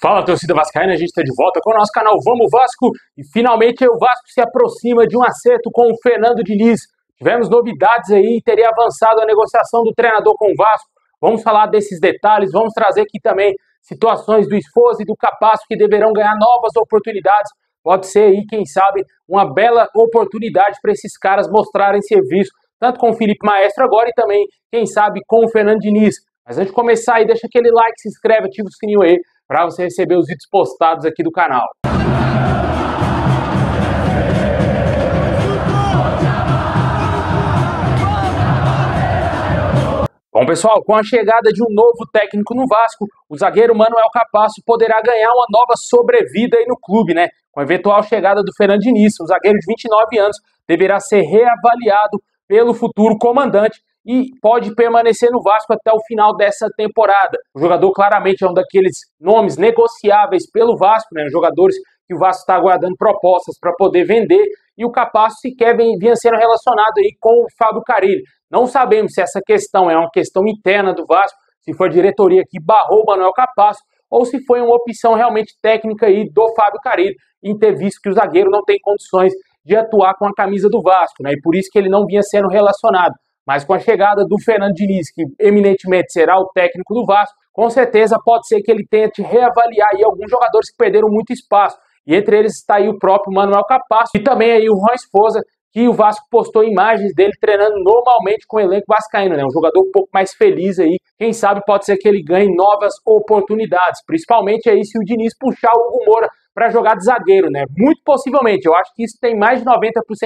Fala, torcida vascaína, a gente está de volta com o nosso canal Vamos Vasco e finalmente o Vasco se aproxima de um acerto com o Fernando Diniz. Tivemos novidades aí, teria avançado a negociação do treinador com o Vasco. Vamos falar desses detalhes, vamos trazer aqui também situações do Sforza e do Capasso que deverão ganhar novas oportunidades. Pode ser aí, quem sabe, uma bela oportunidade para esses caras mostrarem serviço, tanto com o Felipe Maestro agora e também, quem sabe, com o Fernando Diniz. Mas antes de começar aí, deixa aquele like, se inscreve, ativa o sininho aí, para você receber os vídeos postados aqui do canal. Bom, pessoal, com a chegada de um novo técnico no Vasco, o zagueiro Manuel Capasso poderá ganhar uma nova sobrevida aí no clube, né? Com a eventual chegada do Fernando Diniz, o zagueiro de 29 anos deverá ser reavaliado pelo futuro comandante e pode permanecer no Vasco até o final dessa temporada. O jogador claramente é um daqueles nomes negociáveis pelo Vasco, né? Jogadores que o Vasco está aguardando propostas para poder vender, e o Capasso sequer vinha sendo relacionado aí com o Fábio Carille. Não sabemos se essa questão é uma questão interna do Vasco, se foi a diretoria que barrou o Manuel Capasso, ou se foi uma opção realmente técnica aí do Fábio Carille, em ter visto que o zagueiro não tem condições de atuar com a camisa do Vasco, né? E por isso que ele não vinha sendo relacionado. Mas com a chegada do Fernando Diniz, que eminentemente será o técnico do Vasco, com certeza pode ser que ele tente reavaliar aí alguns jogadores que perderam muito espaço. E entre eles está aí o próprio Manuel Capasso e também aí o Juan Sforza, que o Vasco postou imagens dele treinando normalmente com o elenco vascaíno, né? Um jogador um pouco mais feliz aí. Quem sabe pode ser que ele ganhe novas oportunidades, principalmente aí se o Diniz puxar o Hugo Moura para jogar de zagueiro, né? Muito possivelmente, eu acho que isso tem mais de 90%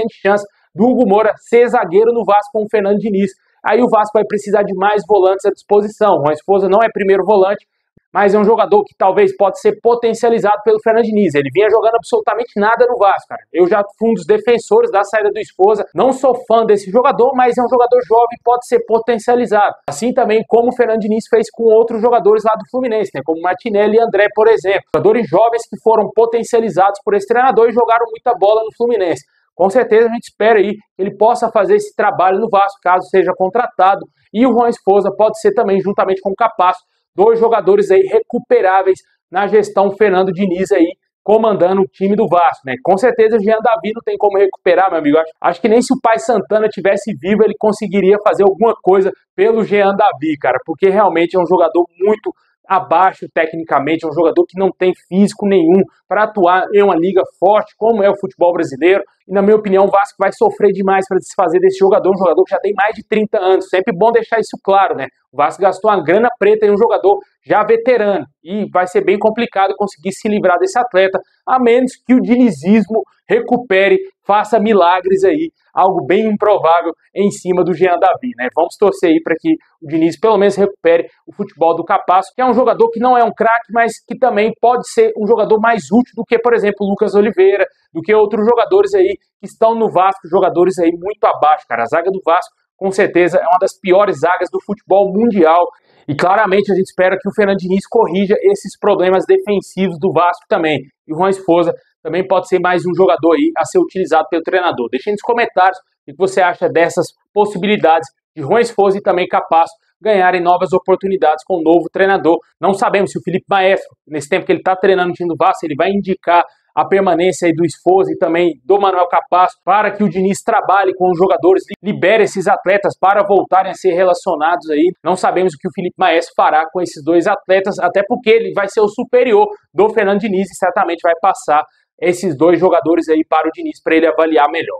de chance do Hugo Moura ser zagueiro no Vasco com o Fernando Diniz. Aí o Vasco vai precisar de mais volantes à disposição. O Juan Sforza não é primeiro volante, mas é um jogador que talvez pode ser potencializado pelo Fernando Diniz. Ele vinha jogando absolutamente nada no Vasco, cara. Eu já fui um dos defensores da saída do Sforza. Não sou fã desse jogador, mas é um jogador jovem e pode ser potencializado. Assim também como o Fernando Diniz fez com outros jogadores lá do Fluminense, né? Como Martinelli e André, por exemplo. Jogadores jovens que foram potencializados por esse treinador e jogaram muita bola no Fluminense. Com certeza a gente espera aí que ele possa fazer esse trabalho no Vasco, caso seja contratado. E o Juan Sforza pode ser também, juntamente com o Capasso, dois jogadores aí recuperáveis na gestão Fernando Diniz aí, comandando o time do Vasco, né? Com certeza o Jean Davi não tem como recuperar, meu amigo. Acho que nem se o pai Santana tivesse vivo, ele conseguiria fazer alguma coisa pelo Jean Davi, cara, porque realmente é um jogador muito abaixo tecnicamente, é um jogador que não tem físico nenhum para atuar em uma liga forte como é o futebol brasileiro. E na minha opinião o Vasco vai sofrer demais para desfazer desse jogador, um jogador que já tem mais de 30 anos, sempre bom deixar isso claro, né? O Vasco gastou uma grana preta em um jogador já veterano e vai ser bem complicado conseguir se livrar desse atleta, a menos que o dinizismo recupere, faça milagres aí, algo bem improvável em cima do Jean Davi, né? Vamos torcer aí para que o Diniz pelo menos recupere o futebol do Capasso, que é um jogador que não é um craque, mas que também pode ser um jogador mais útil do que, por exemplo, o Lucas Oliveira, do que outros jogadores aí que estão no Vasco, jogadores aí muito abaixo, cara. A zaga do Vasco, com certeza, é uma das piores zagas do futebol mundial. E claramente a gente espera que o Fernando Diniz corrija esses problemas defensivos do Vasco também. E o Juan Sforza também pode ser mais um jogador aí a ser utilizado pelo treinador. Deixe nos comentários o que você acha dessas possibilidades de Juan Sforza e também Capasso ganharem novas oportunidades com o novo treinador. Não sabemos se o Felipe Maestro, nesse tempo que ele está treinando o time do Vasco, ele vai indicar a permanência aí do Sforza e também do Manuel Capasso para que o Diniz trabalhe com os jogadores, libere esses atletas para voltarem a ser relacionados aí. Não sabemos o que o Felipe Maestro fará com esses dois atletas, até porque ele vai ser o superior do Fernando Diniz e certamente vai passar esses dois jogadores aí para o Diniz para ele avaliar melhor.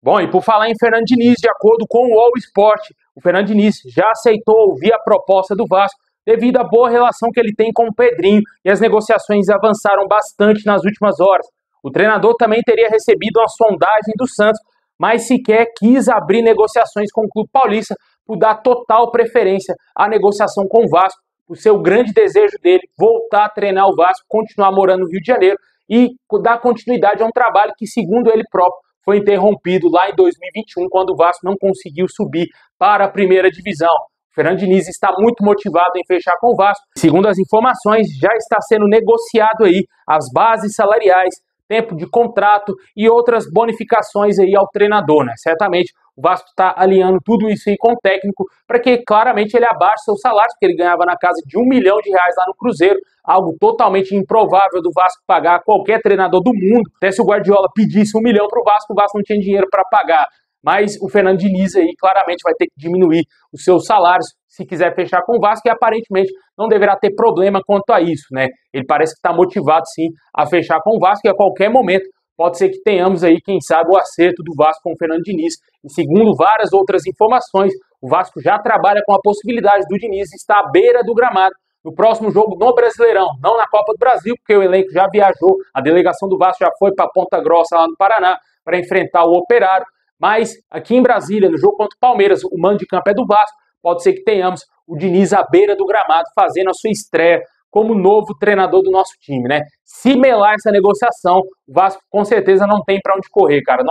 Bom, e por falar em Fernando Diniz, de acordo com o All Sport, o Fernando Diniz já aceitou ouvir a proposta do Vasco devido à boa relação que ele tem com o Pedrinho e as negociações avançaram bastante nas últimas horas. O treinador também teria recebido uma sondagem do Santos, mas sequer quis abrir negociações com o Clube Paulista por dar total preferência à negociação com o Vasco, por ser o grande desejo dele voltar a treinar o Vasco, continuar morando no Rio de Janeiro e dar continuidade a um trabalho que, segundo ele próprio, foi interrompido lá em 2021, quando o Vasco não conseguiu subir para a primeira divisão. O Fernando Diniz está muito motivado em fechar com o Vasco. Segundo as informações, já está sendo negociado aí as bases salariais, tempo de contrato e outras bonificações aí ao treinador, né? Certamente o Vasco está alinhando tudo isso aí com o técnico para que claramente ele abaixe seus salários, porque ele ganhava na casa de R$1 milhão lá no Cruzeiro, algo totalmente improvável do Vasco pagar a qualquer treinador do mundo. Até se o Guardiola pedisse R$1 milhão para o Vasco não tinha dinheiro para pagar. Mas o Fernando Diniz aí claramente vai ter que diminuir os seus salários se quiser fechar com o Vasco e aparentemente não deverá ter problema quanto a isso, né? Ele parece que está motivado sim a fechar com o Vasco e a qualquer momento pode ser que tenhamos aí, quem sabe, o acerto do Vasco com o Fernando Diniz. E segundo várias outras informações, o Vasco já trabalha com a possibilidade do Diniz estar à beira do gramado no próximo jogo no Brasileirão, não na Copa do Brasil, porque o elenco já viajou, a delegação do Vasco já foi para Ponta Grossa, lá no Paraná, para enfrentar o Operário. Mas aqui em Brasília, no jogo contra o Palmeiras, o mando de campo é do Vasco, pode ser que tenhamos o Diniz à beira do gramado fazendo a sua estreia como novo treinador do nosso time, né? Se melar essa negociação, o Vasco com certeza não tem para onde correr, cara.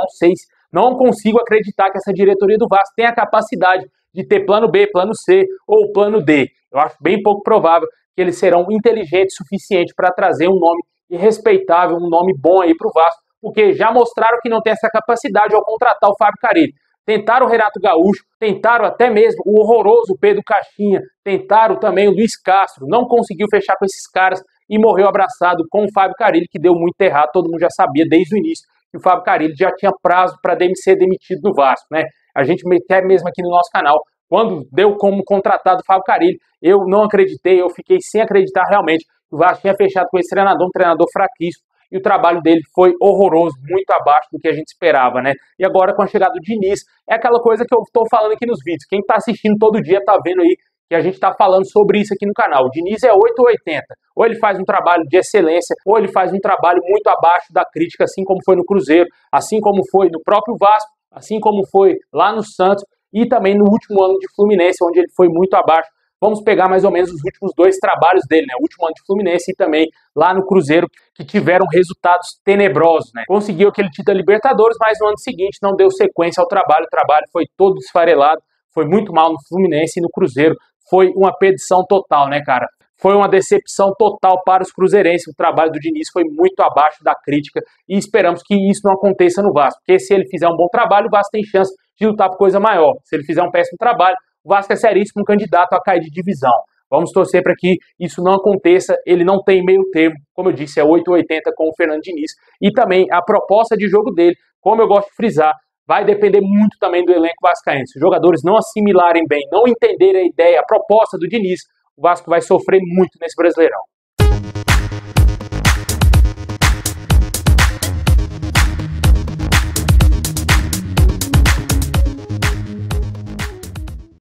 Não consigo acreditar que essa diretoria do Vasco tenha a capacidade de ter plano B, plano C ou plano D. Eu acho bem pouco provável que eles serão inteligentes o suficiente para trazer um nome respeitável, um nome bom aí para o Vasco, porque já mostraram que não tem essa capacidade ao contratar o Fábio Carille. Tentaram o Renato Gaúcho, tentaram até mesmo o horroroso Pedro Caixinha, tentaram também o Luiz Castro, não conseguiu fechar com esses caras e morreu abraçado com o Fábio Carille, que deu muito errado, todo mundo já sabia desde o início que o Fábio Carille já tinha prazo para ser demitido do Vasco, né? A gente até mesmo aqui no nosso canal, quando deu como contratado o Fábio Carille, eu não acreditei, eu fiquei sem acreditar realmente que o Vasco tinha fechado com esse treinador, um treinador fraquíssimo, e o trabalho dele foi horroroso, muito abaixo do que a gente esperava, né? E agora com a chegada do Diniz, é aquela coisa que eu estou falando aqui nos vídeos. Quem está assistindo todo dia está vendo aí que a gente está falando sobre isso aqui no canal. O Diniz é 8 ou 80. Ou ele faz um trabalho de excelência, ou ele faz um trabalho muito abaixo da crítica, assim como foi no Cruzeiro, assim como foi no próprio Vasco, assim como foi lá no Santos, e também no último ano de Fluminense, onde ele foi muito abaixo. Vamos pegar mais ou menos os últimos 2 trabalhos dele, né? O último ano de Fluminense e também lá no Cruzeiro, que tiveram resultados tenebrosos, né? Conseguiu aquele título da Libertadores, mas no ano seguinte não deu sequência ao trabalho. O trabalho foi todo esfarelado, foi muito mal no Fluminense e no Cruzeiro. Foi uma perdição total, né, cara? Foi uma decepção total para os cruzeirenses. O trabalho do Diniz foi muito abaixo da crítica e esperamos que isso não aconteça no Vasco. Porque se ele fizer um bom trabalho, o Vasco tem chance de lutar por coisa maior. Se ele fizer um péssimo trabalho, o Vasco é seríssimo candidato a cair de divisão. Vamos torcer para que isso não aconteça. Ele não tem meio termo, como eu disse, é 8 ou 80 com o Fernando Diniz. E também a proposta de jogo dele, como eu gosto de frisar, vai depender muito também do elenco vascaíno. Se os jogadores não assimilarem bem, não entenderem a ideia, a proposta do Diniz, o Vasco vai sofrer muito nesse Brasileirão.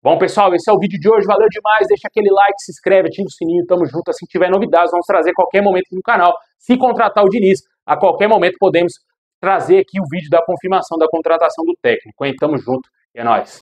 Bom, pessoal, esse é o vídeo de hoje. Valeu demais. Deixa aquele like, se inscreve, ativa o sininho. Tamo junto. Assim que tiver novidades, vamos trazer a qualquer momento aqui no canal. Se contratar o Diniz, a qualquer momento podemos trazer aqui o vídeo da confirmação da contratação do técnico, hein? Tamo junto. E é nóis.